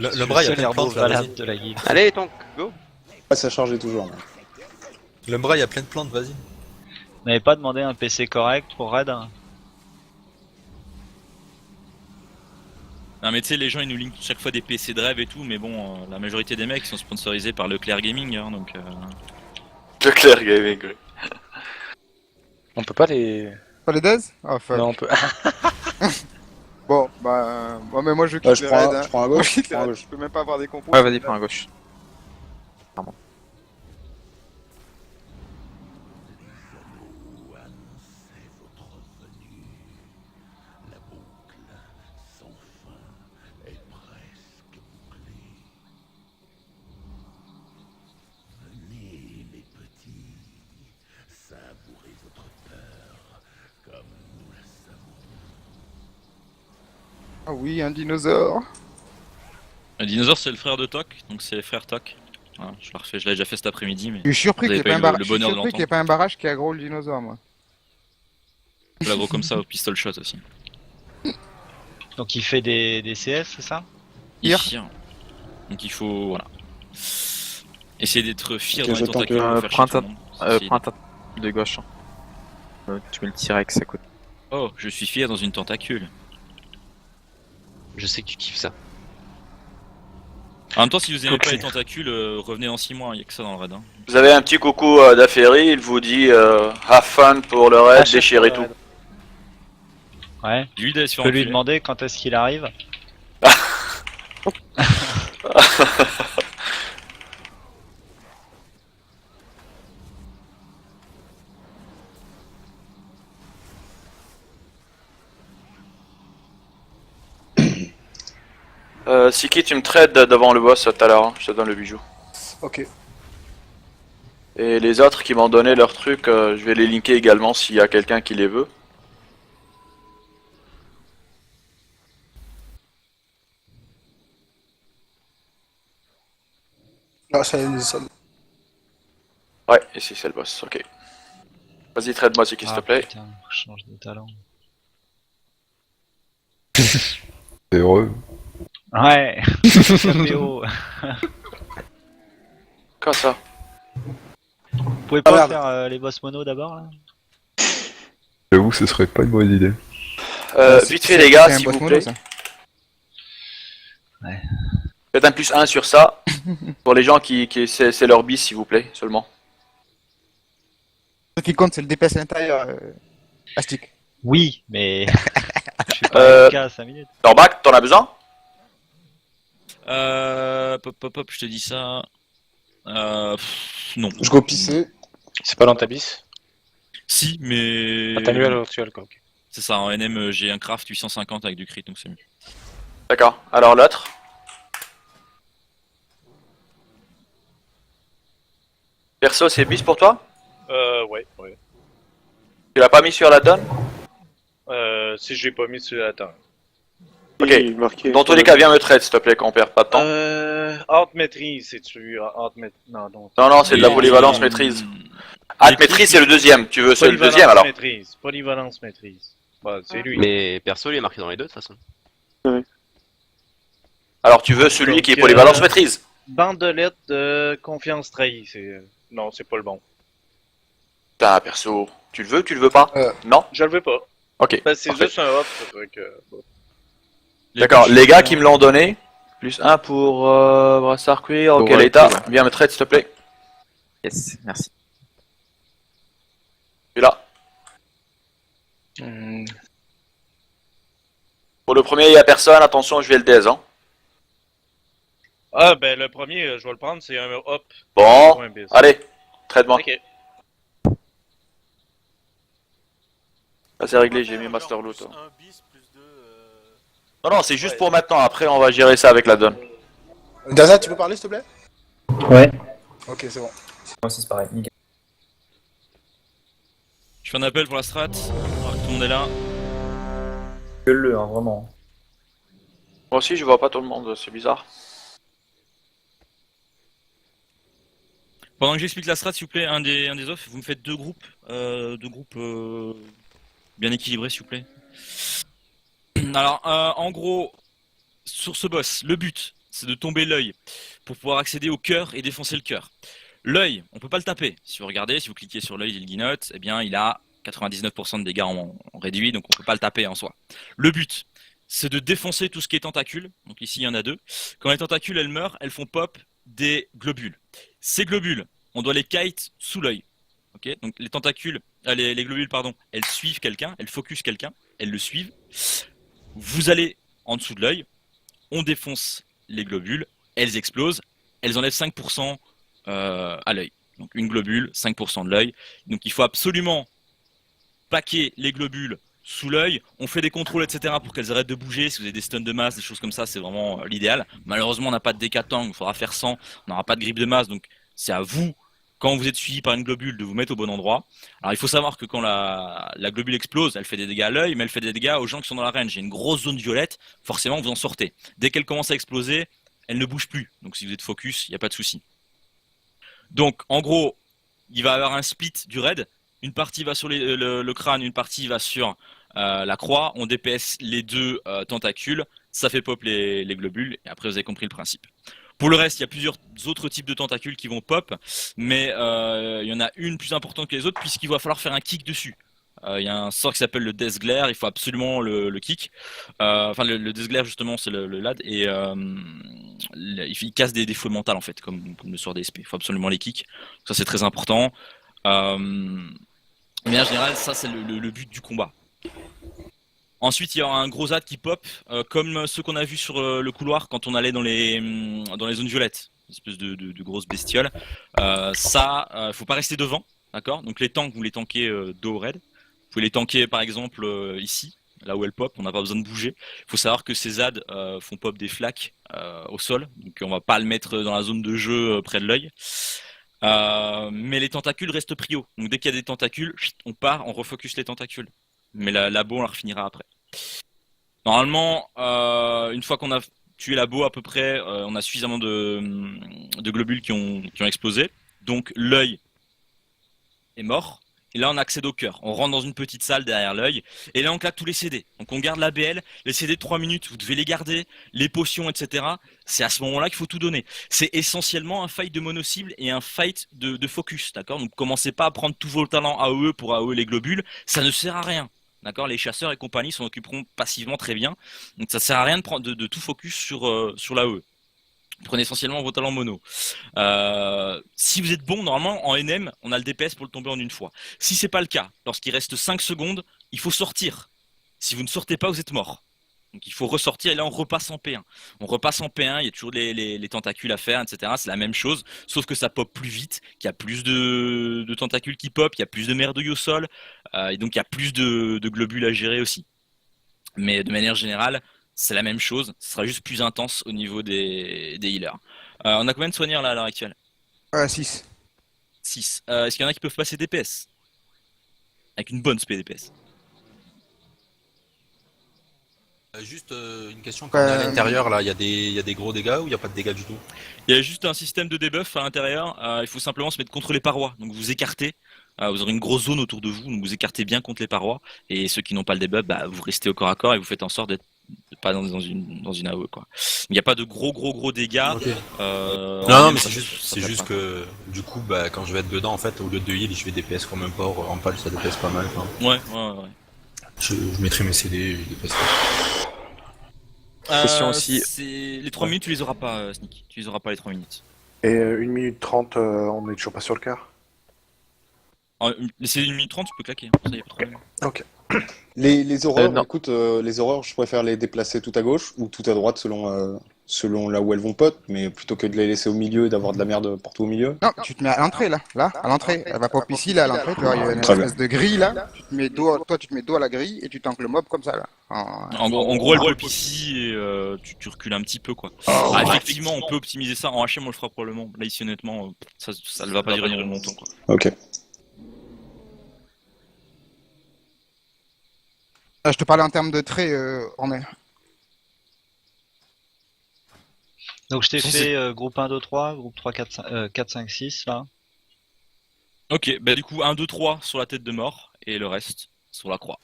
Le bras, il y a plein de plantes là, vas-y. de la guilde. Allez, Tonk, go. Ah, ça chargeait toujours. Mais... Le bras, il y a plein de plantes, vas-y. Vous n'avez pas demandé un PC correct pour Raid? Non mais tu sais, les gens ils nous linkent chaque fois des PC de rêve et tout, mais bon, la majorité des mecs sont sponsorisés par Leclerc Gaming, hein, donc... Leclerc Gaming, oui. On peut pas les... Pas les Dez? Ah, fuck. Non, on peut... Bon, bah... Bon, mais moi je quitte je les prends raids, à- hein. je prends à Moi, gauche, je quitte je les prends à raids, gauche. je peux même pas avoir des compos. Ouais, vas-y, prends à gauche. Pardon. Ah oui, un dinosaure. Le dinosaure c'est le frère de Tok, donc c'est frère Tok. Voilà, je le refais, je l'ai déjà fait cet après-midi, mais... Je suis surpris Vous qu'il n'y avez ait pas pas un eu le barrage. Je suis bonheur de surpris qu'il n'y ait l'entendre. pas un barrage qui aggro le dinosaure, moi. Je l'agro comme ça au pistol shot aussi. Donc il fait des CS, c'est ça? Il Tire. tire. Donc il faut, voilà. Essayer d'être fier Ok, dans les j'attends tentacules que- pour faire prends chier tout le monde. Prends un tas de gauche. Tu mets le T-Rex à côté. Oh, je suis fier dans une tentacule. Je sais que tu kiffes ça. En même temps, si vous aimez pas Ok. les tentacules, revenez dans 6 mois, il y a que ça dans le raid. Hein. Vous avez un petit coucou d'Affairi, il vous dit have fun pour le raid, déchirez tout. Ouais. Lui d'aller se Tu faire peux lui enculer. demander quand est-ce qu'il arrive. Siki, tu me trades devant le boss tout à l'heure, hein, je te donne le bijou. Ok. Et les autres qui m'ont donné leurs trucs, je vais les linker également s'il y a quelqu'un qui les veut. Ah, ça... Ouais, ici c'est le boss, ok. Vas-y, trade-moi Siki s'il te plaît. Putain, change de talent. C'est heureux. Ouais. KPO. Quoi ça? Vous pouvez pas merde. faire les boss mono d'abord là? J'avoue, ce serait pas une bonne idée. Vite fait les gars, C'est un s'il boss vous mono, plaît. ça. Faites un +1 sur ça. Pour les gens qui c'est leur bis s'il vous plaît, seulement. Ce qui compte, c'est le DPS à l'intérieur. Astic. Oui, mais je suis pas AFK à 5 minutes. Norback, t'en as besoin? Pop, je te dis ça. Non. Je go pisser. C'est pas dans ta bis? Si, mais... Ah, t'as lu à l'actuel, quoi. Ok. C'est ça, en NM, j'ai un craft 850 avec du crit, donc c'est mieux. D'accord, alors l'autre. Perso, c'est bis pour toi? Ouais. Tu l'as pas mis sur la donne? Si j'ai pas mis sur... Attends. Ok, dans tous les cas, viens me trade s'il te plaît, qu'on perd pas de temps. Haute maîtrise, c'est-tu? Non. Non, c'est de la Et- polyvalence maîtrise. Ah, maîtrise, c'est le deuxième, tu veux, c'est le Polyvalence deuxième alors. maîtrise. Polyvalence maîtrise. Bah, c'est lui. Mais perso, il est marqué dans les deux de toute façon. Alors tu veux celui qui est Donc, polyvalence maîtrise. Bandelette de confiance trahie, c'est... Non, c'est pas le bon. Putain, perso, tu le veux pas? Non? Je le veux pas. Ok. Ben, c'est parfait. juste un hop, ça fait que... bon. D'accord, les gars qui me l'ont donné, +1 pour brassard cuir, Pour, quel état? ouais. Viens me trade s'il te plaît. Yes, merci. Celui-là. Hmm, Pour le premier, il y a personne, attention, je vais le DZ. Hein. Ah, ben, le premier, je vais le prendre, c'est un hop. Bon, Point bis. allez, trade-moi. Ok. Là c'est réglé, j'ai mis Master Loot. Hein. Non, c'est juste pour maintenant, après on va gérer ça avec la donne. Daza, tu peux parler s'il te plaît? Ouais. Ok, c'est bon. Moi aussi c'est pareil, nickel. Je fais un appel pour la strat, alors que tout le monde est là. Gueule-le, hein, vraiment. Moi aussi je vois pas tout le monde, c'est bizarre. Pendant que j'explique la strat, s'il vous plaît, un des offs, vous me faites deux groupes bien équilibrés, s'il vous plaît. Alors, en gros, sur ce boss, le but, c'est de tomber l'œil pour pouvoir accéder au cœur et défoncer le cœur. L'œil, on peut pas le taper. Si vous regardez, si vous cliquez sur l'œil d'Ilginoth, eh bien il a 99% de dégâts en réduit, donc on peut pas le taper en soi. Le but, c'est de défoncer tout ce qui est tentacule. Donc ici il y en a 2. Quand les tentacules elles meurent, elles font pop des globules. Ces globules, on doit les kite sous l'œil. Okay, donc les tentacules, les globules pardon, elles suivent quelqu'un, elles focus quelqu'un, elles le suivent. Vous allez en dessous de l'œil, on défonce les globules, elles explosent, elles enlèvent 5% à l'œil. Donc une globule, 5% de l'œil. Donc il faut absolument paquer les globules sous l'œil. On fait des contrôles, etc. pour qu'elles arrêtent de bouger. Si vous avez des stuns de masse, des choses comme ça, c'est vraiment l'idéal. Malheureusement, on n'a pas de DK tank, il faudra faire 100. On n'aura pas de grippe de masse, donc c'est à vous, quand vous êtes suivi par une globule, de vous mettre au bon endroit. Alors il faut savoir que quand la globule explose, elle fait des dégâts à l'œil, mais elle fait des dégâts aux gens qui sont dans la range. Il y a une grosse zone violette, forcément vous en sortez. Dès qu'elle commence à exploser, elle ne bouge plus. Donc si vous êtes focus, il n'y a pas de souci. Donc en gros, il va y avoir un split du raid. Une partie va sur le crâne, une partie va sur la croix. On DPS les 2 tentacules, ça fait pop les globules, et après vous avez compris le principe. Pour le reste, il y a plusieurs autres types de tentacules qui vont pop, mais il y en a une plus importante que les autres, puisqu'il va falloir faire un kick dessus. Il y a un sort qui s'appelle le Death Glare, il faut absolument le kick. Enfin, le Death Glare, justement, c'est le LAD, et il casse des défauts mentaux, en fait, comme le sort d'ESP. Il faut absolument les kicks. Ça, c'est très important. Mais en général, ça, c'est le but du combat. Ensuite, il y aura un gros ZAD qui pop, comme ceux qu'on a vus sur le couloir quand on allait dans les zones violettes. Une espèce de grosse bestiole. Faut pas rester devant, d'accord? Donc les tanks, vous les tankez dos au raid. Vous pouvez les tanker par exemple ici, là où elles pop, on n'a pas besoin de bouger. Il faut savoir que ces ZAD font pop des flaques au sol, donc on va pas le mettre dans la zone de jeu près de l'œil. Mais les tentacules restent prio. Donc dès qu'il y a des tentacules, on part, on refocus les tentacules. Mais la bow, on la refinira après. Normalement, une fois qu'on a tué la bow à peu près, on a suffisamment de globules qui ont explosé. Donc l'œil est mort. Et là, on accède au cœur. On rentre dans une petite salle derrière l'œil. Et là, on claque tous les CD. Donc on garde la BL. Les CD de 3 minutes, vous devez les garder. Les potions, etc. C'est à ce moment-là qu'il faut tout donner. C'est essentiellement un fight de mono-cible et un fight de focus. D'accord? Donc commencez pas à prendre tous vos talents AOE pour AOE les globules. Ça ne sert à rien. D'accord, les chasseurs et compagnie s'en occuperont passivement très bien. Donc ça sert à rien de tout focus sur l'AOE. Prenez essentiellement vos talents mono. Si vous êtes bon, normalement en NM, on a le DPS pour le tomber en une fois. Si c'est pas le cas, lorsqu'il reste 5 secondes, il faut sortir. Si vous ne sortez pas, vous êtes mort. Donc il faut ressortir et là on repasse en P1. On repasse en P1, il y a toujours les tentacules à faire, etc. C'est la même chose, sauf que ça pop plus vite, qu'il y a plus de tentacules qui pop, il y a plus de merdouilles au sol, et donc il y a plus de globules à gérer aussi. Mais de manière générale, c'est la même chose, ce sera juste plus intense au niveau des healers. On a combien de soigneurs là à l'heure actuelle? 6. 6. Est-ce qu'il y en a qui peuvent passer DPS? Avec une bonne SP DPS. Juste une question, quand on est à l'intérieur, là, il y a des gros dégâts ou il n'y a pas de dégâts du tout? Il y a juste un système de debuff à l'intérieur, il faut simplement se mettre contre les parois, donc vous écartez, vous aurez une grosse zone autour de vous, donc vous écartez bien contre les parois, et ceux qui n'ont pas le debuff, vous restez au corps à corps et vous faites en sorte d'être pas dans une AOE, quoi. Il n'y a pas de gros dégâts. Okay. Non, mais c'est juste que du coup, quand je vais être dedans, en fait, au lieu de heal, je vais DPS comme un porc en pal, ça DPS pas mal. Ouais. Je mettrai mes CD, je DPS. Question aussi. Les 3 minutes, tu les auras pas, Sneak. Tu les auras pas les 3 minutes. Et 1 minute 30, on est toujours pas sur le cœur? C'est 1 minute 30, tu peux claquer. Ça, y a pas de problème. Ok. Les horreurs, non. écoute, les horreurs, je préfère les déplacer tout à gauche ou tout à droite selon là où elles vont pop, mais plutôt que de les laisser au milieu et d'avoir de la merde partout au milieu. Non, tu te mets à l'entrée là, à l'entrée. Elle va pop ici, là, à l'entrée. Tu vois, il y a une espèce de grille là. Tu te mets dos à la grille et tu tankes le mob comme ça là. En gros, elle pop ici et tu recules un petit peu, quoi. Effectivement, on peut optimiser ça. En HM, on le fera probablement. Là, ici, honnêtement, ça ne va pas durer longtemps, quoi. Ok. Je te parlais en termes de traits, on est. Donc je t'ai fait groupe 1, 2, 3, groupe 3, 4, 5, 6 là. Ok, du coup 1, 2, 3 sur la tête de mort et le reste sur la croix.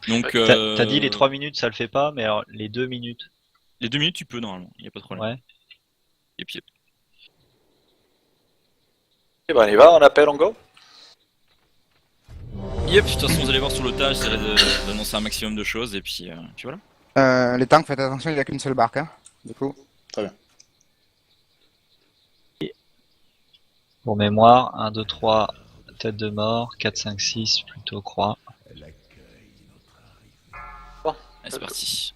Donc T'as dit les 3 minutes ça le fait pas, mais alors les 2 minutes. Les 2 minutes, tu peux normalement, y a pas de problème. Ouais. Et puis, Et ben on y va, on appelle, on go. yep, de toute façon, vous allez voir sur l'otage, j'essaierai d'annoncer un maximum de choses, et puis voilà. Les tanks, faites attention, il n'y a qu'une seule barque, hein. Du coup. Très bien. Pour mémoire, 1, 2, 3, tête de mort, 4, 5, 6, plutôt croix. Allez, c'est parti.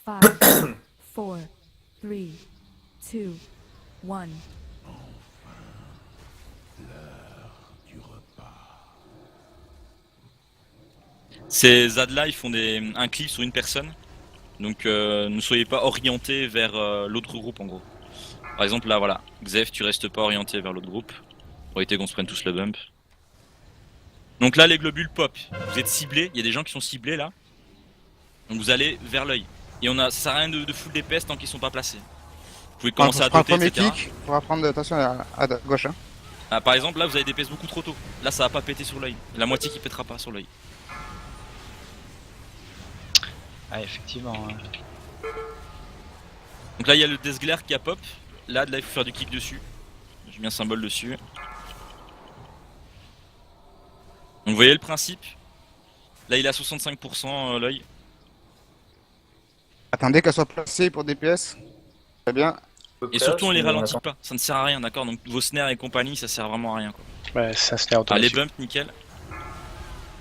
Five, 4, 3, 2, 1. Ces ZAD-là, ils font un clip sur une personne. Donc ne soyez pas orientés vers l'autre groupe en gros. Par exemple là voilà, Xef tu restes pas orienté vers l'autre groupe. Pour éviter qu'on se prenne tous le bump. Donc là les globules pop, vous êtes ciblés, il y a des gens qui sont ciblés là. Donc vous allez vers l'œil. Et ça sert à rien de foutre des pestes tant qu'ils sont pas placés. Vous pouvez commencer à doter, premier etc. clic, on va prendre attention à gauche. Hein. Ah, par exemple là vous avez des pestes beaucoup trop tôt. Là ça va pas péter sur l'œil. La moitié qui pètera pas sur l'œil. Ah, effectivement. Ouais. Donc là il y a le Deathglare qui a pop. Là il faut faire du kick dessus. J'ai mis un symbole dessus. Donc vous voyez le principe. Là il a 65% l'œil. Attendez qu'elle soit placée pour DPS. Très bien. Et surtout on les ralentit pas, ça ne sert à rien, d'accord. Donc vos snares et compagnie ça sert vraiment à rien quoi. Ouais, c'est un snare Ah, les automatique. bumps nickel.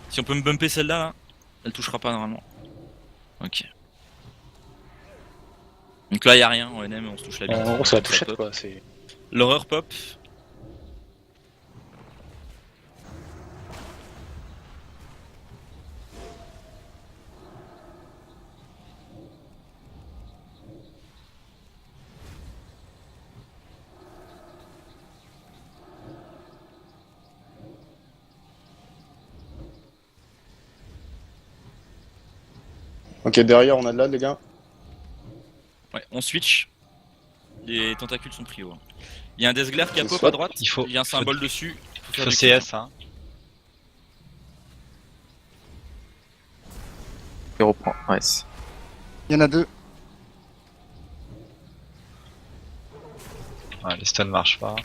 Si on peut me bumper celle-là, là, elle touchera pas normalement. Ok. Donc là y a rien, en NM on se touche la bite. En gros, c'est la Ça touchette pop. quoi. C'est... L'horreur pop. Ok, derrière, on a de là, les gars. Ouais, on switch. Les tentacules sont pris haut. Il y a un Deathglare qui a Je pop swap. à droite, il y a un symbole dessus. Faut faire Faut du kick. CS, hein. Il reprend. Ouais. Il y en a deux. Ouais, les stuns marchent pas.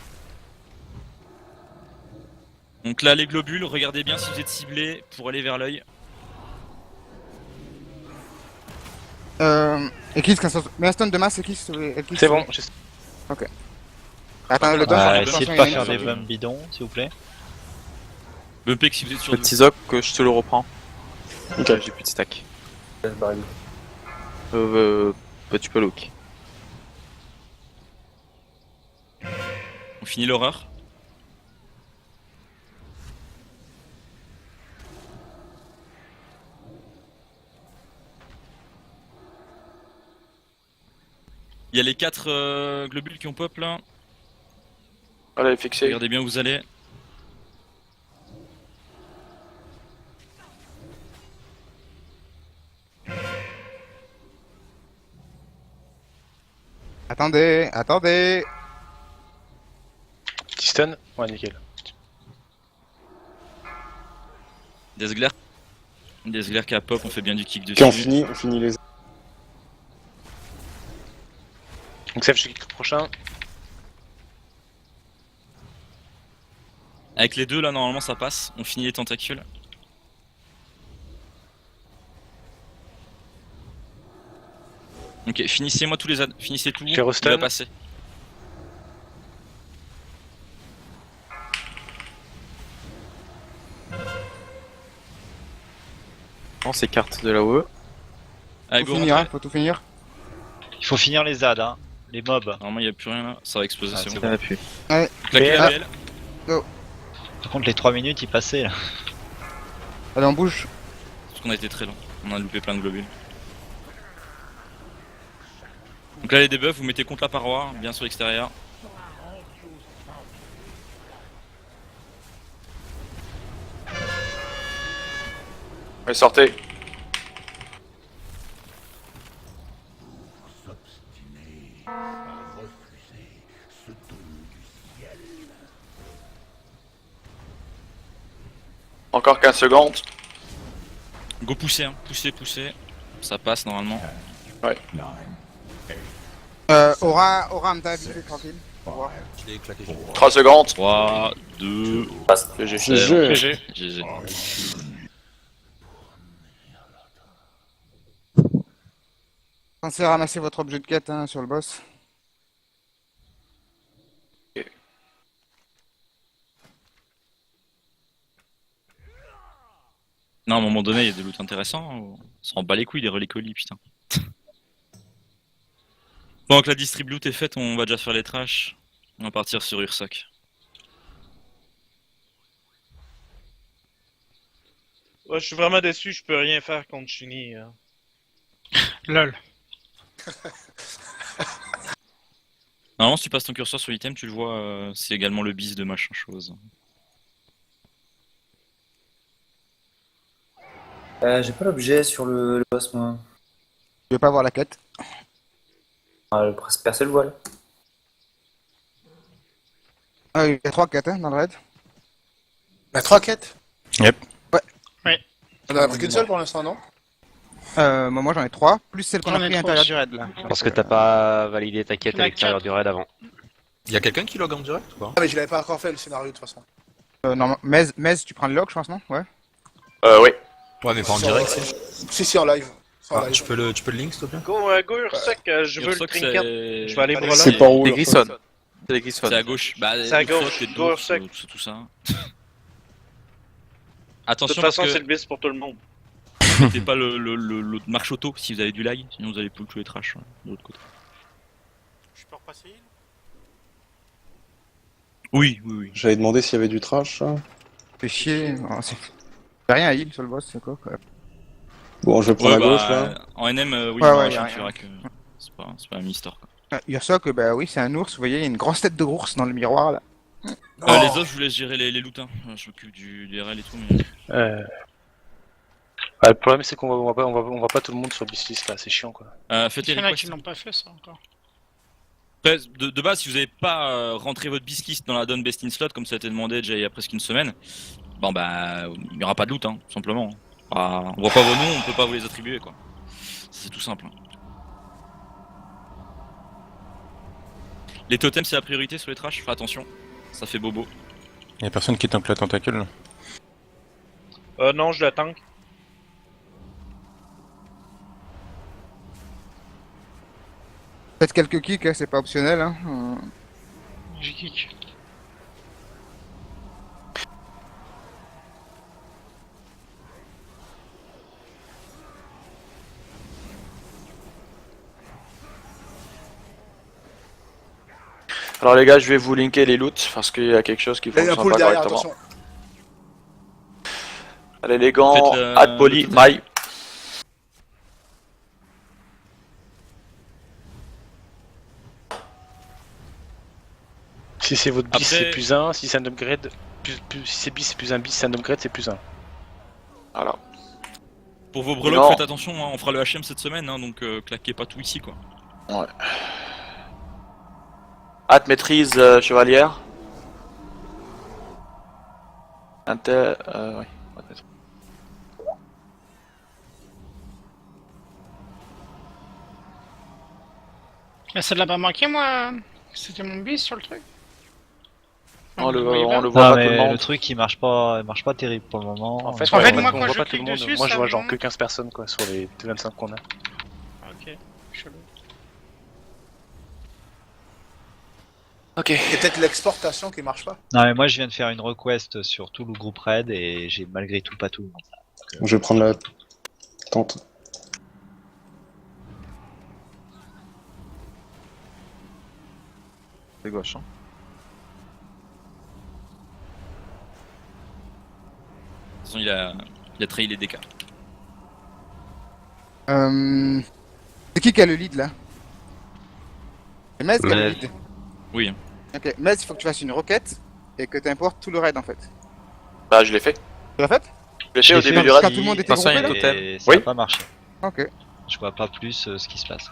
Donc là les globules, regardez bien si vous êtes ciblé pour aller vers l'œil. Eclipse, quand ça... Mais un stun de masse, Eclipse. C'est bon. Ok. Attends, le Ouais, dodge, essayez de pas faire des bumps bidons, s'il vous plaît. Bumpé que si vous êtes sur Petit Zoc, je te le reprends. Ok. J'ai plus de stack. Baril. Bah, tu peux look. On finit l'horreur. Il y a les 4 globules qui ont pop là. Allez, fixé. Regardez bien où vous allez. Attendez, attendez. Petit stun. Ouais, nickel. Deathglare. Deathglare qui a pop, on fait bien du kick dessus. Ok, on finit les. Donc, Sef, je clique le prochain. Avec les deux là normalement ça passe, on finit les tentacules. Ok, finissez-moi tous les finissez tout, il restun. va passer. On s'écarte de la OE. Allez, Faut go, finir, hein, rentrez. faut tout finir. Il faut finir les ZAD, hein. Les mobs. Normalement il n'y a plus rien là, ça va exploser, Ah, c'est c'est bon. On appuie. Ouais. Claquez la BL. Par contre, les 3 minutes, ils passaient là. Allez, on bouge. Parce qu'on a été très lent, on a loupé plein de globules. Donc là les debuffs, vous mettez contre la paroi, bien sur l'extérieur. Allez, sortez. Encore 15 secondes. Go pousser, hein. Pousser. Ça passe normalement. Ouais. Aura un tas vite, tranquille. Au revoir. Je l'ai claqué. 3 secondes. 3, 2, GG. GG. GG. Pensez à ramasser votre objet de quête hein, sur le boss. Non, à un moment donné, il y a des loots intéressants. On s'en bat les couilles des relais colis, putain. Pendant que la distrib loot est faite, on va déjà faire les trashs. On va partir sur Ursoc. Ouais, je suis vraiment déçu, je peux rien faire contre Shuni. Hein. LOL. Normalement, si tu passes ton curseur sur l'item, tu le vois, c'est également le bis de machin chose. J'ai pas l'objet sur le boss, moi. Je vais pas voir la quête. Percer le voile. Il y a 3 quêtes hein, dans le raid. La 3 quêtes. Yep. Ouais. Oui. On en a pris qu'une seule pour l'instant, non? Moi j'en ai 3, plus celle qu'on a pris à l'intérieur du raid là. Parce que t'as pas validé ta quête à l'extérieur du raid avant. Y'a quelqu'un qui log en direct ou pas? Ah, mais je l'avais pas encore fait le scénario de toute façon. Non, Mez, tu prends le log, je pense, non? Ouais. Oui. Ouais, mais pas en direct, si. Si, en live. C'est en Ah, live. tu peux le link, s'il te plaît? Go Ursoc, je veux le Ursoc, trinket. c'est... Je vais aller brûler. C'est pas où Les là? Grisson. C'est les Grisson. C'est à gauche. Bah, C'est à gauche. Ursoc, c'est Go Ursoc. c'est tout ça. De Attention toute parce façon, que c'est le bis pour tout le monde. mettez pas le marche auto si vous avez du lag, sinon vous allez pull tous les trash de l'autre côté. Je peux repasser il Oui. J'avais demandé s'il y avait du trash. Fais chier. Oh, Y'a rien à heal sur le boss, c'est quoi? Bon, je vais prendre Ouais, à gauche là. En NM, oui, Ouais, dans ouais, la y a chaîne, rien. tu verras que c'est pas un mini-store. Ursoc, bah oui, c'est un ours, vous voyez, il y a une grosse tête de ours dans le miroir là. Les autres, je vous laisse gérer les loots. Hein. Je m'occupe du RL et tout. Mais... Le problème c'est qu'on va pas tout le monde sur Bislis là, c'est chiant quoi. Faites les Il y en a requests. qui n'ont pas fait ça encore. Après, de base, si vous n'avez pas rentré votre biscuit dans la donne best in slot, comme ça a été demandé déjà il y a presque une semaine, bon bah, il n'y aura pas de loot, hein, tout simplement. On voit pas vos noms, on peut pas vous les attribuer, quoi. C'est tout simple. Hein. Les totems, c'est la priorité sur les trash, fais attention, ça fait bobo. Y'a personne qui tank la tentacule là. Non, je la tank. Faites quelques kicks, hein, c'est pas optionnel. Hein. J'ai kick. Alors les gars, je vais vous linker les loots parce qu'il y a quelque chose qui Il y a fonctionne un pool pas derrière, correctement. attention. Allez les gants, Faites le- Ad Poly, le totem. Maille. Si c'est votre bis, Après- c'est plus 1. Si c'est un upgrade, si c'est bis, c'est plus un bis. Si c'est un upgrade, c'est plus 1. Voilà. Pour vos breloques, Non. faites attention, hein, on fera le HM cette semaine, hein, donc claquez pas tout ici, quoi. Ouais. Ad maîtrise chevalière. Inter... ouais. Mais ça l'a pas manqué moi. C'était mon bis sur le truc. On le voyez pas. voit pas tout le mais monde. le truc il marche pas terrible pour le moment. En fait, Ouais, moi ouais. quand je clique dessus, Moi je ça vois genre monte. que 15 personnes quoi sur les 25 qu'on a. Ok, chelou. Ok. Et peut-être l'exportation qui marche pas. Non mais moi je viens de faire une request sur tout le groupe raid et j'ai malgré tout pas tout. Je vais prendre la tente. C'est gauche. Hein. De toute façon, il a trahi les DK. C'est qui a le lead là? C'est Mez qui a le Mez. lead. Oui. Hein. Ok, Mez, il faut que tu fasses une requête et que tu importes tout le raid en fait. Tu Bah je l'ai fait. l'as fait? Je l'ai fait au l'ai début fait du Quand raid. tout le monde était Attention, groupé il y a là? un totem. Et ça Oui. a pas marché. Ok. Je vois pas plus ce qui se passe.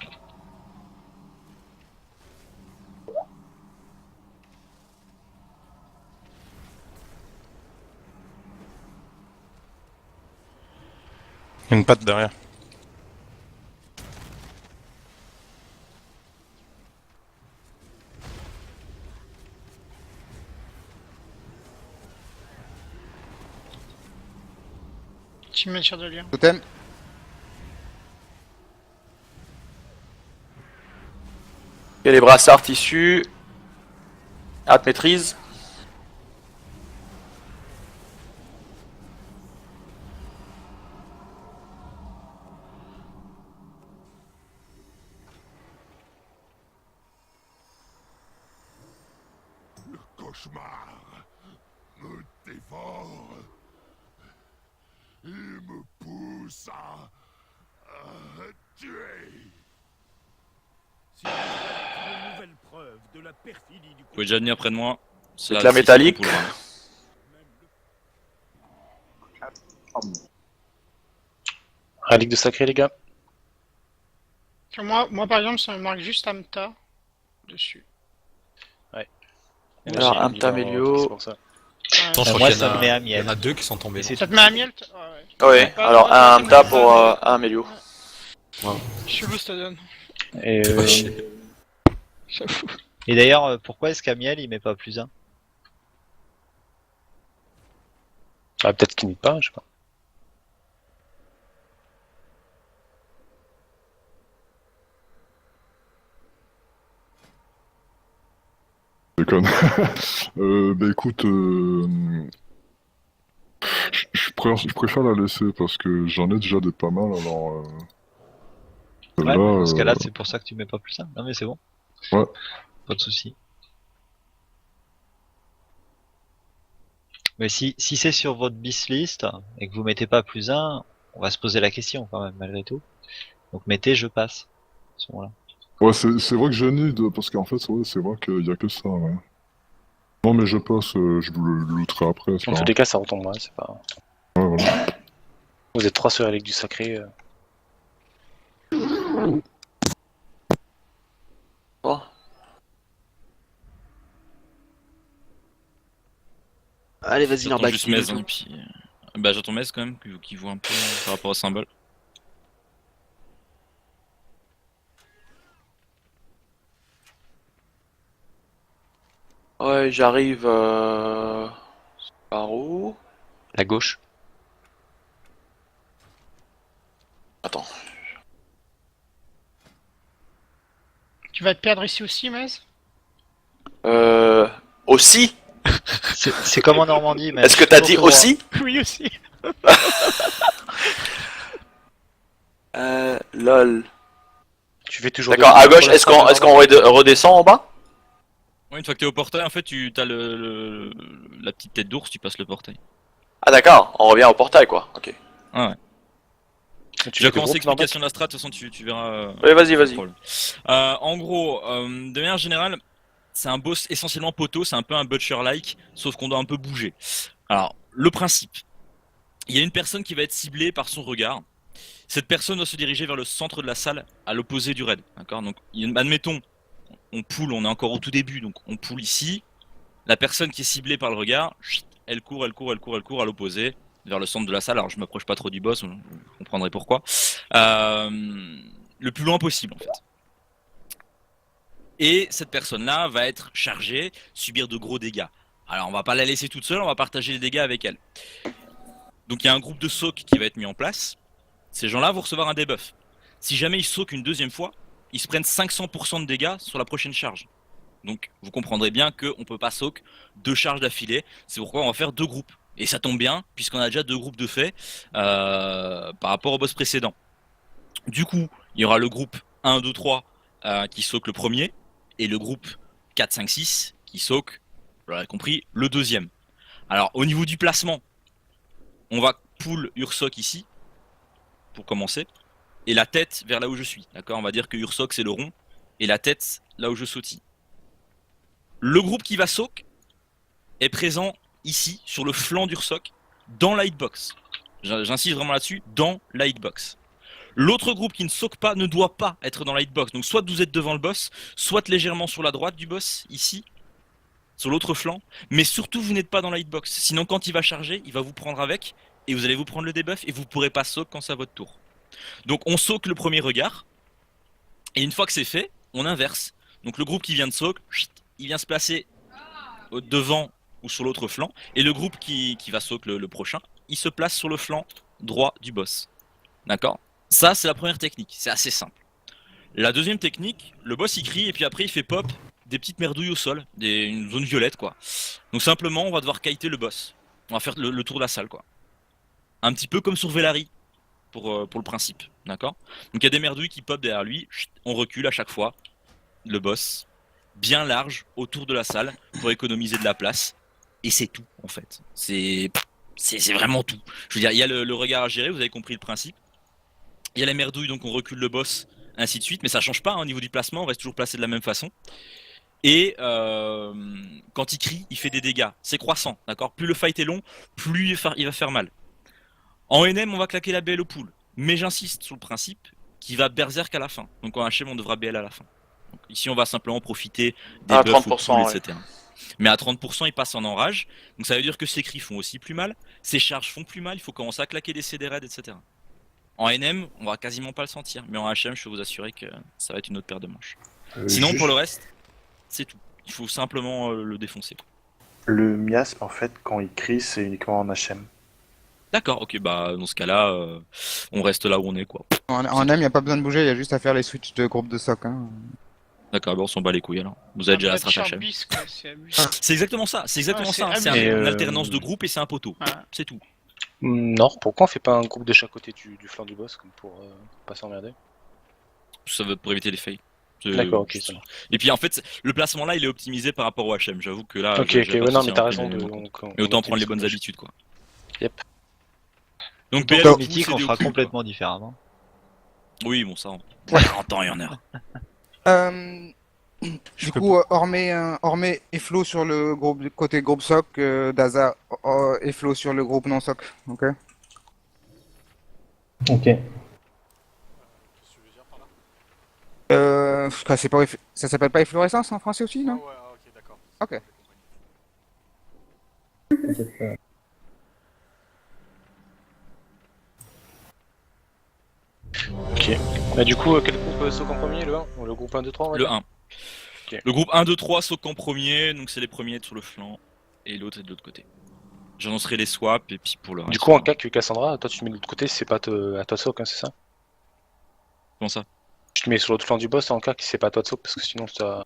Une patte derrière. Tu me mets sur de lien. Totem. Il y a les brassards tissus. Hâte maîtrise. Le cauchemar me dévore et me pousse à tuer. Vous pouvez déjà venir près de moi. C'est Avec la métallique. Relique de sacré, les gars. Moi, par exemple, ça me marque juste Amta dessus. Ouais. Alors, Amta Melio. C'est pour ça. Attends, je crois moi, qu'il y en ça a- me met à il y miel. en a 2 qui sont tombés. Ça te met à miel Ouais, alors un Amta pour un Melio. Chelou, ça donne. Et, J'avoue. et d'ailleurs, pourquoi est-ce qu'à miel il met pas plus 1? Ah, peut-être qu'il n'y pas, je sais pas. Déconne. Bah écoute, je préfère la laisser parce que j'en ai déjà des pas mal, alors... Ouais, celle-là, dans ce cas-là, c'est pour ça que tu mets pas plus 1. Non mais c'est bon. Ouais. Pas de souci. Mais si c'est sur votre bis list et que vous mettez pas plus 1, on va se poser la question quand même malgré tout. Donc mettez je passe à ce moment-là. Ouais, c'est vrai que je need, parce qu'en fait, ouais, c'est vrai qu'il y a que ça, ouais. Non, mais je passe, je vous le looterai après, c'est En pas tous grave. les cas, ça retombe, ouais, c'est pas. Ouais, voilà. Vous êtes 3 sur Relique du Sacré. Bon. Allez, vas-y, J'attends l'arbac. juste Mez, hein, et puis... Bah j'attends Mez quand même, qui voit un peu par rapport au symbole. Ouais, j'arrive par où? La gauche. Attends. Tu vas te perdre ici aussi, Mez? Aussi? C'est comme en Normandie, mais Est-ce que t'as dit aussi? Oui, aussi. Lol. Tu fais toujours. D'accord, à gauche, est-ce qu'on redescend en bas? Ouais, une fois que t'es au portail, en fait, t'as la petite tête d'ours, tu passes le portail. Ah d'accord, on revient au portail quoi, ok. Ah ouais. Tu vas commencer l'explication de la strat, de toute façon tu verras. Oui, vas-y, vas-y. En gros, de manière générale, c'est un boss essentiellement poteau, c'est un peu un butcher-like, sauf qu'on doit un peu bouger. Alors, le principe, il y a une personne qui va être ciblée par son regard. Cette personne doit se diriger vers le centre de la salle, à l'opposé du raid. D'accord. Donc, admettons, on poule, on est encore au tout début, donc on poule ici. La personne qui est ciblée par le regard, elle court à l'opposé, vers le centre de la salle. Alors, je m'approche pas trop du boss, vous comprendrez pourquoi. Le plus loin possible, en fait. Et cette personne-là va être chargée, subir de gros dégâts. Alors on va pas la laisser toute seule, on va partager les dégâts avec elle. Donc il y a un groupe de soak qui va être mis en place. Ces gens-là vont recevoir un debuff. Si jamais ils soak une deuxième fois, ils se prennent 500% de dégâts sur la prochaine charge. Donc vous comprendrez bien qu'on peut pas soak 2 charges d'affilée. C'est pourquoi on va faire 2 groupes. Et ça tombe bien, puisqu'on a déjà 2 groupes de fait par rapport au boss précédent. Du coup, il y aura le groupe 1, 2, 3 qui soak le premier. Et le groupe 4, 5, 6 qui soak, vous l'avez compris, le deuxième. Alors au niveau du placement, on va pull Ursoc ici, pour commencer, et la tête vers là où je suis. D'accord, on va dire que Ursoc c'est le rond, et la tête là où je sautille. Le groupe qui va soak est présent ici, sur le flanc d'Ursoc, dans la hitbox. J'insiste vraiment là-dessus, dans la hitbox. L'autre groupe qui ne soak pas ne doit pas être dans la hitbox. Donc soit vous êtes devant le boss, soit légèrement sur la droite du boss, ici, sur l'autre flanc. Mais surtout vous n'êtes pas dans la hitbox. Sinon quand il va charger, il va vous prendre avec et vous allez vous prendre le debuff et vous pourrez pas soak quand c'est à votre tour. Donc on soak le premier regard, et une fois que c'est fait, on inverse. Donc le groupe qui vient de soak, il vient se placer devant ou sur l'autre flanc, et le groupe qui va soak le prochain, il se place sur le flanc droit du boss. D'accord? Ça c'est la première technique, c'est assez simple. La deuxième technique, le boss il crie et puis après il fait pop des petites merdouilles au sol, une zone violette quoi. Donc simplement on va devoir kiter le boss. On va faire le tour de la salle quoi. Un petit peu comme sur Velari pour le principe, d'accord? Donc il y a des merdouilles qui pop derrière lui, on recule à chaque fois le boss bien large autour de la salle pour économiser de la place et c'est tout en fait. C'est vraiment tout. Je veux dire, il y a le regard à gérer, vous avez compris le principe. Il y a les merdouilles donc on recule le boss, ainsi de suite, mais ça change pas hein, au niveau du placement, on reste toujours placé de la même façon. Et quand il crie, il fait des dégâts. C'est croissant, d'accord? Plus le fight est long, plus il va faire mal. En NM, on va claquer la BL au pool. Mais j'insiste sur le principe qu'il va berserk à la fin. Donc en HM, on devra BL à la fin. Donc, ici, on va simplement profiter des À buffs au 30%, pool, etc. Mais à 30%, il passe en enrage. Donc ça veut dire que ses cris font aussi plus mal. Ses charges font plus mal. Il faut commencer à claquer des CD raids, etc. En NM, on va quasiment pas le sentir. Mais en HM, je peux vous assurer que ça va être une autre paire de manches. Sinon, pour le reste, c'est tout. Il faut simplement le défoncer. Le miasme, en fait, quand il crie, c'est uniquement en HM. D'accord, ok, bah dans ce cas-là, on reste là où on est, quoi. En M, il n'y a pas besoin de bouger, il y a juste à faire les switches de groupe de soc. Hein. D'accord, bah on s'en bat les couilles alors. Vous avez déjà la strat HM. C'est exactement ça, c'est exactement ça. C'est une alternance de groupe et c'est un poteau. C'est tout. Non, pourquoi on fait pas un groupe de chaque côté du flanc du boss, comme pour pas s'emmerder? Ça veut pour éviter les fails. D'accord, ok, ça marche. Et puis en fait, le placement là, il est optimisé par rapport au HM. J'avoue que là. Ok, ouais, non, mais t'as raison. Mais autant prendre les bonnes habitudes, quoi. Yep. Donc, PL mythique, on fera complètement différemment. Oui, bon, ça, en temps et en heure. Du coup, Ormé et Flo sur le groupe côté groupe soc, Daza et Flo sur le groupe non soc. Ok. Ok. Ça s'appelle pas efflorescence en français aussi, non? Ok, d'accord. Ok. Ok. Bah, du coup, quel groupe saute en premier, le 1 ou le groupe 1, 2, 3 on va Le dire 1. Okay. Le groupe 1, 2, 3 saute en premier, donc c'est les premiers sur le flanc, et l'autre est de l'autre côté. J'annoncerai les swaps, et puis pour le reste. Du coup, en cas que Cassandra, toi tu te mets de l'autre côté, c'est pas à toi de soak, hein, c'est ça? Comment ça? Tu te mets sur l'autre flanc du boss en cas que c'est pas à toi de soak, parce que sinon ça.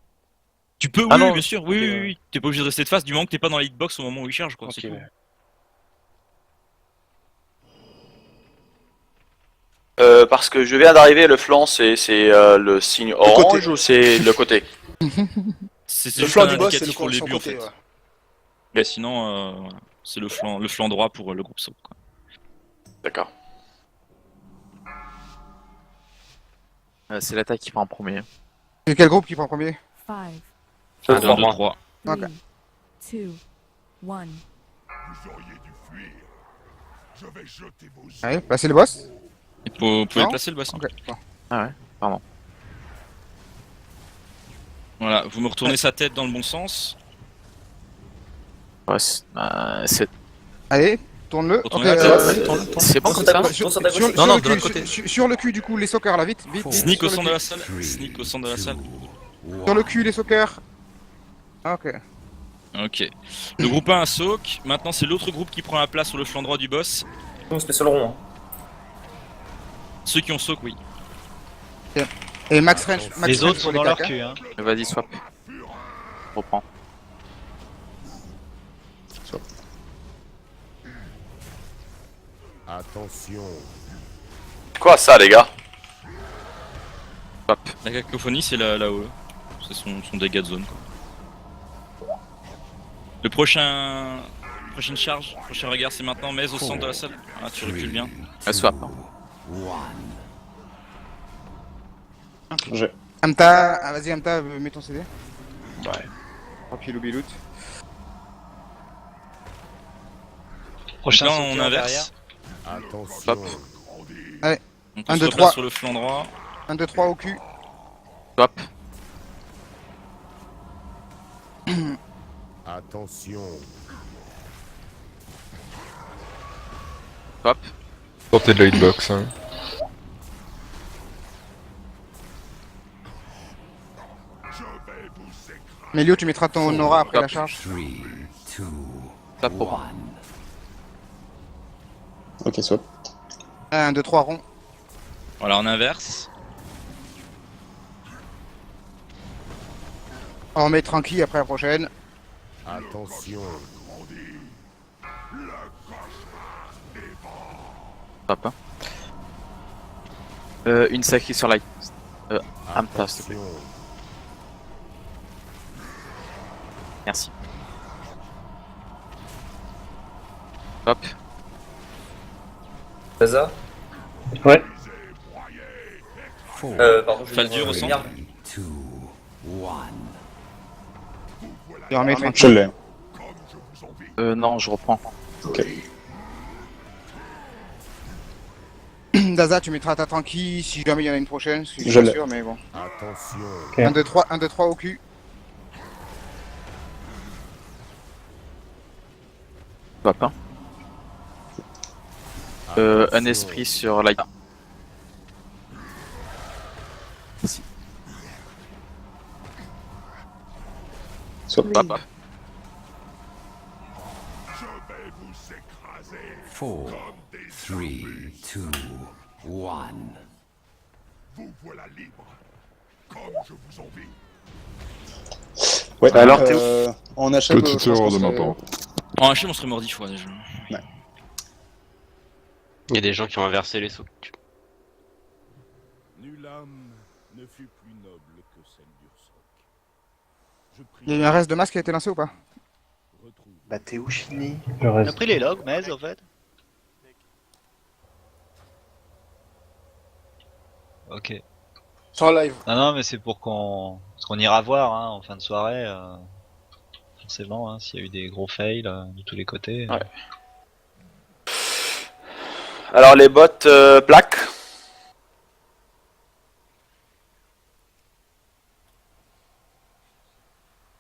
Tu peux, oui, bien sûr, oui. T'es pas obligé de rester de face du moment que t'es pas dans la hitbox au moment où il charge, quoi. Okay, parce que je viens d'arriver, le flanc c'est le signe orange ou c'est le côté? C'est le juste flanc un du boss, c'est indicatif le pour les son buts, en côté. fait. Ouais. Mais sinon, voilà. C'est le flanc droit pour le groupe SOP, quoi. D'accord. C'est l'attaque qui prend en premier. C'est quel groupe qui prend en premier? 5, 1, 2, 3. 3, 2, 1. Allez, passez le boss. Vous pouvez le placer le boss. Ok, bon. Ah ouais, pardon. Voilà, vous me retournez sa tête dans le bon sens. Ouais, c'est... Allez, tourne-le. Retournez Ok, la tête. C'est bon comme ça? Non, non, de l'autre côté. Sur le cul, du coup, les sockers là, vite. Sneak au centre de la salle. Sneak au centre de la salle. Sur le cul, les sockers. Ok. Ok. Le groupe 1 a soak. Maintenant, c'est l'autre groupe qui prend la place sur le flanc droit du boss. On se met sur le rond. Hein. Ceux qui ont soak, oui. Et Max French. Les autres sont dans leur cul, hein. Vas-y, swap. Reprends. Attention. Quoi ça, les gars? Hop. La cacophonie, c'est là-haut. C'est son dégât de zone, quoi. Le prochaine charge, prochain regard, c'est maintenant. Mais au centre de la salle. Ah, tu recules bien. Swap. Amta, vas-y Amta, mets ton CD. Ouais. Tranquille, bilout. Prochain là, on inverse. Attention. Hop. Allez, Donc 1, on 2, se 3. replace sur le flanc droit. 1, 2, 3 au cul. Hop. Attention. Hop. Sortez de la hitbox. Hein. Mélio, tu mettras ton aura après la charge. Ça pour. Ok, swap. 1, 2, 3 ronds. Voilà, on inverse. On met tranquille après la prochaine. Attention. Hop. Une sacrée sur la... Amta, s'il te plaît. Merci. Hop. Daza. Ouais. Pardon, Ça le dure au centre. Et on met Je tranquille. l'ai. Non, je reprends. Ok. Daza, tu mettras ta tranquille si jamais il y en a une prochaine. Je suis Je pas l'ai. sûr, mais bon. Attention. 1, 2, 3, 1, 2, 3 au cul. Hop. Hein. Un esprit sur la... Merci. Swap. Hop. 4, 3, 2, 1. Ouais, Alors, en HM, Petite je pense erreur qu'on de ma serait- part. En HM, on serait mort 10 fois déjà. Il y a des gens qui ont inversé les sauts. Nulle âme ne fut plus noble que celle d'Ursoc. Je prie. Il y a eu un reste de masque qui a été lancé ou pas? Retrouve. Bah t'es où, Chini? On a pris les logs, mais en fait. Ok. Sur live. Non, mais c'est pour qu'on... Parce qu'on ira voir hein, en fin de soirée. Forcément, hein, s'il y a eu des gros fails de tous les côtés. Ouais. Alors les bots plaques.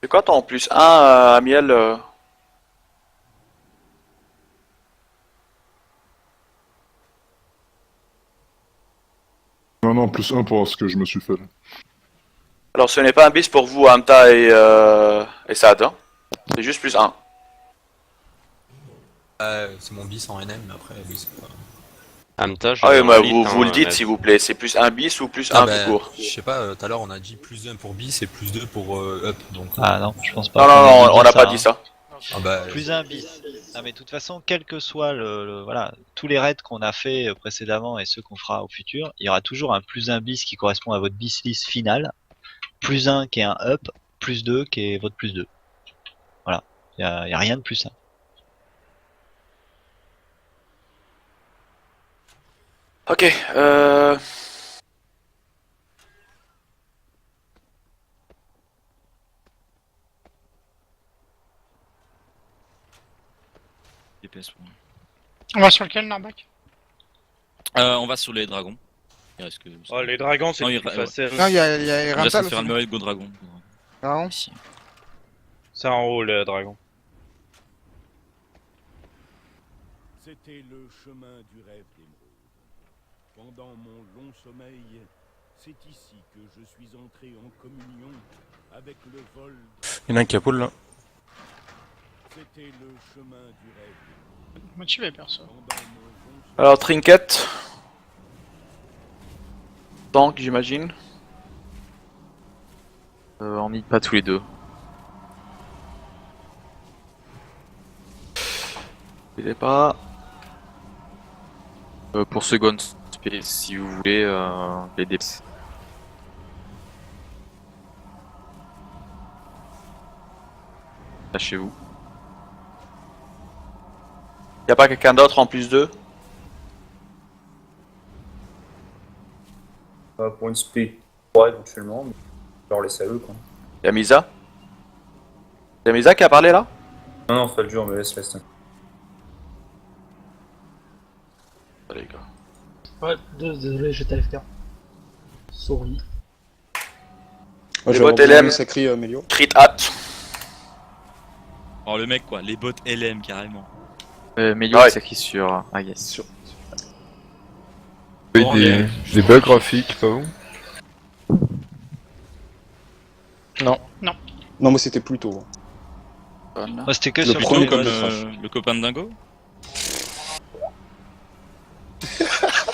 C'est quoi ton plus 1 à miel Non, plus 1 pour ce que je me suis fait. Là. Alors ce n'est pas un bis pour vous, Amta et Sad. Hein. C'est juste plus 1. C'est mon bis en NM, mais après, oui, c'est pas... Amta, je Ah oui, vais mais en vous, lit, vous le hein, dites mais- s'il vous plaît. C'est plus 1 bis ou plus Ah 1 bah, tout court. je sais pas, tout à l'heure on a dit plus 1 pour bis et plus 2 pour up, donc... Ah non, je pense pas. Non, non, qu'on ait non, on n'a ça, pas hein. dit ça. Ah bah, Plus un bis. Ah mais de toute façon, quel que soit voilà, tous les raids qu'on a fait précédemment et ceux qu'on fera au futur, il y aura toujours un plus un bis qui correspond à votre bis list finale, plus 1 qui est un up, plus 2 qui est votre plus 2. Voilà, il y a rien de plus ça. Ok, DPS, ouais. On va sur lequel, Narbac? On va sur les dragons. Il reste que... Oh, les dragons, c'est Non, le il plus ouais. facile. Non, il y a Il reste Ramsal à aussi. faire le Go dragon. Ah bon? Ici. C'est en haut, le dragon. C'était le chemin du rêve d'émeraude. Pendant mon long sommeil, c'est ici que je suis entré en communion avec le vol. Il y en a un qui a pull là. C'était le chemin du rêve. Motivé, perso. Pendant mon long sommeil, alors Trinket. Tank, j'imagine. On n'y pas tous les deux. Il est pas. Pour second space, si vous voulez, les déps. Lâchez-vous. Y a pas quelqu'un d'autre en plus d'eux? Pour une split 3 éventuellement, mais je vais leur laisser à eux quoi. Y'a Misa? Y'a Misa qui a parlé là? Non, non, fais le jeu, on me laisse. Les gars. Ouais, désolé, j'étais AFK. Sorry. Moi, Les j'ai bots rebondis, LM. ça crie Mélio. Crit hat. Oh le mec quoi, les bots LM carrément. Melio Ouais. c'est écrit sur... Ah yes. Bon, des bugs graphiques, pas vous? Non. Non. Non, moi c'était plus tôt. Moi, c'était que Le sur premier le comme premier. le trash. Le copain de Dingo.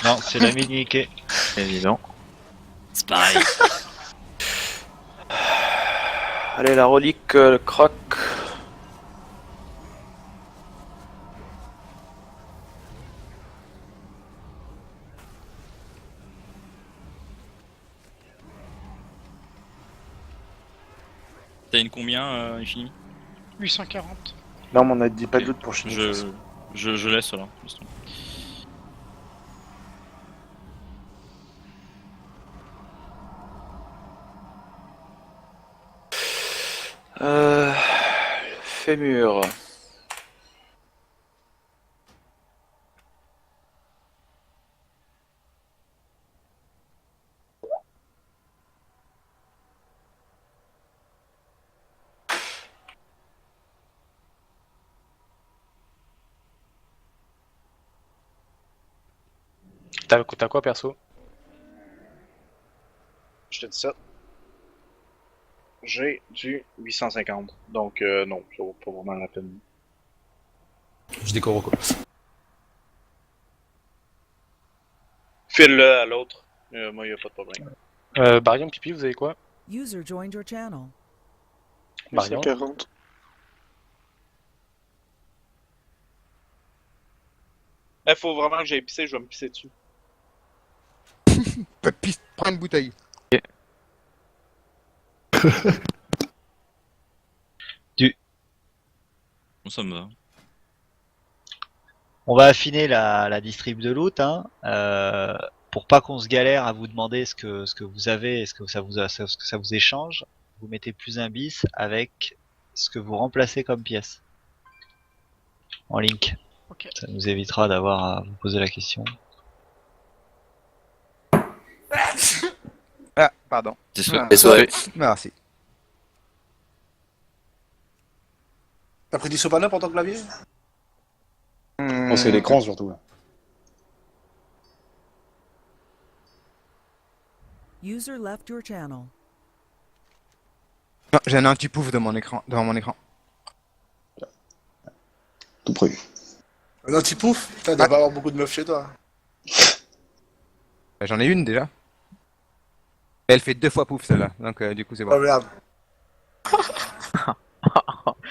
Non, c'est l'ami de Mickey. Évident. C'est pareil. Allez, la relique, le croc. T'as une combien, Infini? 840. Là, on m'en a dit pas de doute pour Chine. Je laisse alors. laisse tomber. Fémur. T'as quoi perso? Je te dis ça. J'ai du 850. Donc, non, ça vaut pas vraiment la peine. Je décore quoi. File-le à l'autre. Moi, y a pas de problème. Barium, Pipi, vous avez quoi? User joined your channel. Barium. 840. Faut vraiment que j'aille pisser, je vais me pisser dessus. Prends une bouteille. Bon, ça me va. On va affiner la distrib de loot, hein, pour pas qu'on se galère à vous demander ce que vous avez et ce que ça vous échange. Vous mettez plus un bis avec ce que vous remplacez comme pièce en link. Ok. Ça nous évitera d'avoir à vous poser la question. Ah, pardon. Désolé. Merci. T'as pris du sopana pour ton clavier? Oh, c'est l'écran surtout. Là. User left your channel. Non, j'ai un anti-pouf devant mon écran. Tout prévu. Un anti-pouf? Putain, doit pas avoir beaucoup de meufs chez toi. J'en ai une déjà. Elle fait 2 fois pouf celle-là, donc du coup c'est bon. Oh merde.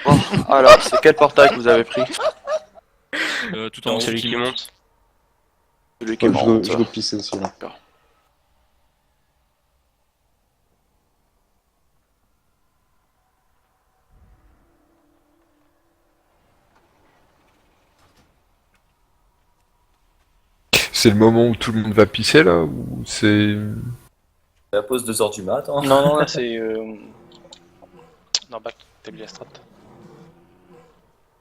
Bon, alors, c'est quel portail que vous avez pris? Tout en haut. Celui qui monte. Celui qui Je monte. veux pisser aussi là. C'est le moment où tout le monde va pisser là ou c'est... C'est la pause 2h du mat. Hein. Non, là c'est. Non, back, t'as mis la strat.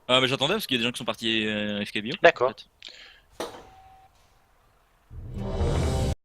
Ah, mais j'attendais parce qu'il y a des gens qui sont partis FK Bio. D'accord. En fait.